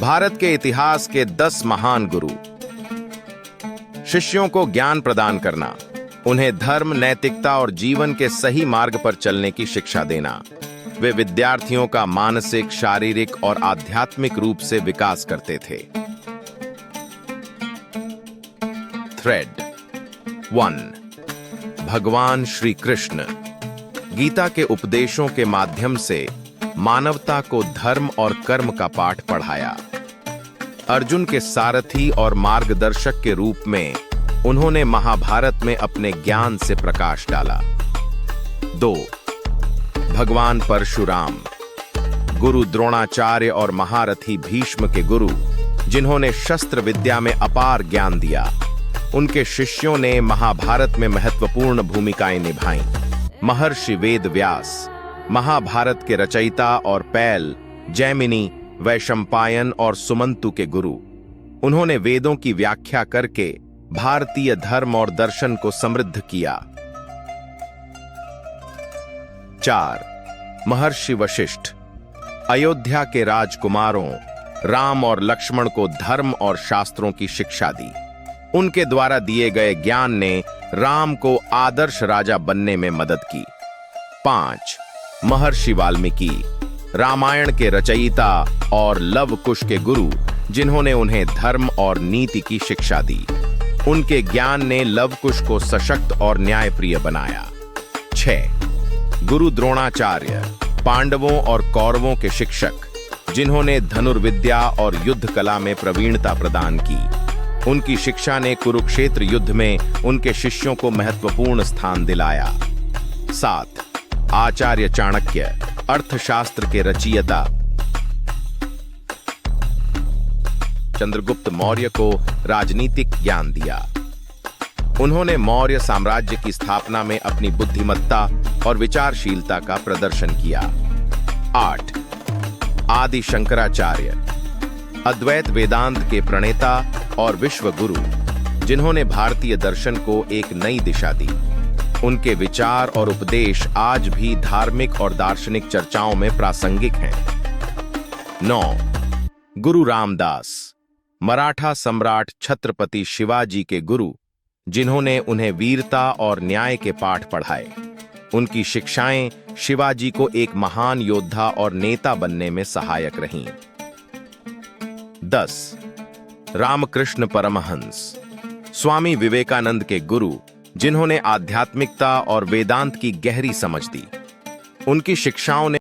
भारत के इतिहास के 10 महान गुरु। शिष्यों को ज्ञान प्रदान करना, उन्हें धर्म, नैतिकता और जीवन के सही मार्ग पर चलने की शिक्षा देना। वे विद्यार्थियों का मानसिक, शारीरिक और आध्यात्मिक रूप से विकास करते थे। थ्रेड 1। भगवान श्री कृष्ण गीता के उपदेशों के माध्यम से मानवता को धर्म और कर्म का पाठ पढ़ाया। अर्जुन के सारथी और मार्गदर्शक के रूप में उन्होंने महाभारत में अपने ज्ञान से प्रकाश डाला। 2। भगवान परशुराम गुरु द्रोणाचार्य और महारथी भीष्म के गुरु, जिन्होंने शस्त्र विद्या में अपार ज्ञान दिया। उनके शिष्यों ने महाभारत में महत्वपूर्ण भूमिकाएं निभाईं। महर्षि वेद व्यास महाभारत के रचयिता और पैल, जैमिनी, वैशंपायन और सुमंतु के गुरु। उन्होंने वेदों की व्याख्या करके भारतीय धर्म और दर्शन को समृद्ध किया। 4। महर्षि वशिष्ठ अयोध्या के राजकुमारों राम और लक्ष्मण को धर्म और शास्त्रों की शिक्षा दी। उनके द्वारा दिए गए ज्ञान ने राम को आदर्श राजा बनने में मदद की। 5। महर्षि वाल्मीकि रामायण के रचयिता और लव कुश के गुरु, जिन्होंने उन्हें धर्म और नीति की शिक्षा दी। उनके ज्ञान ने लव कुश को सशक्त और न्यायप्रिय बनाया। 6। गुरु द्रोणाचार्य पांडवों और कौरवों के शिक्षक, जिन्होंने धनुर्विद्या और युद्ध कला में प्रवीणता प्रदान की। उनकी शिक्षा ने कुरुक्षेत्र युद्ध में उनके शिष्यों को महत्वपूर्ण स्थान दिलाया। 7। आचार्य चाणक्य अर्थशास्त्र के रचयिता, चंद्रगुप्त मौर्य को राजनीतिक ज्ञान दिया। उन्होंने मौर्य साम्राज्य की स्थापना में अपनी बुद्धिमत्ता और विचारशीलता का प्रदर्शन किया। 8। आदि शंकराचार्य अद्वैत वेदांत के प्रणेता और विश्व गुरु, जिन्होंने भारतीय दर्शन को एक नई दिशा दी। उनके विचार और उपदेश आज भी धार्मिक और दार्शनिक चर्चाओं में प्रासंगिक हैं। 9। गुरु रामदास मराठा सम्राट छत्रपति शिवाजी के गुरु, जिन्होंने उन्हें वीरता और न्याय के पाठ पढ़ाए। उनकी शिक्षाएं शिवाजी को एक महान योद्धा और नेता बनने में सहायक रहीं। 10। रामकृष्ण परमहंस स्वामी विवेकानंद के गुरु, जिन्होंने आध्यात्मिकता और वेदांत की गहरी समझ दी। उनकी शिक्षाओं ने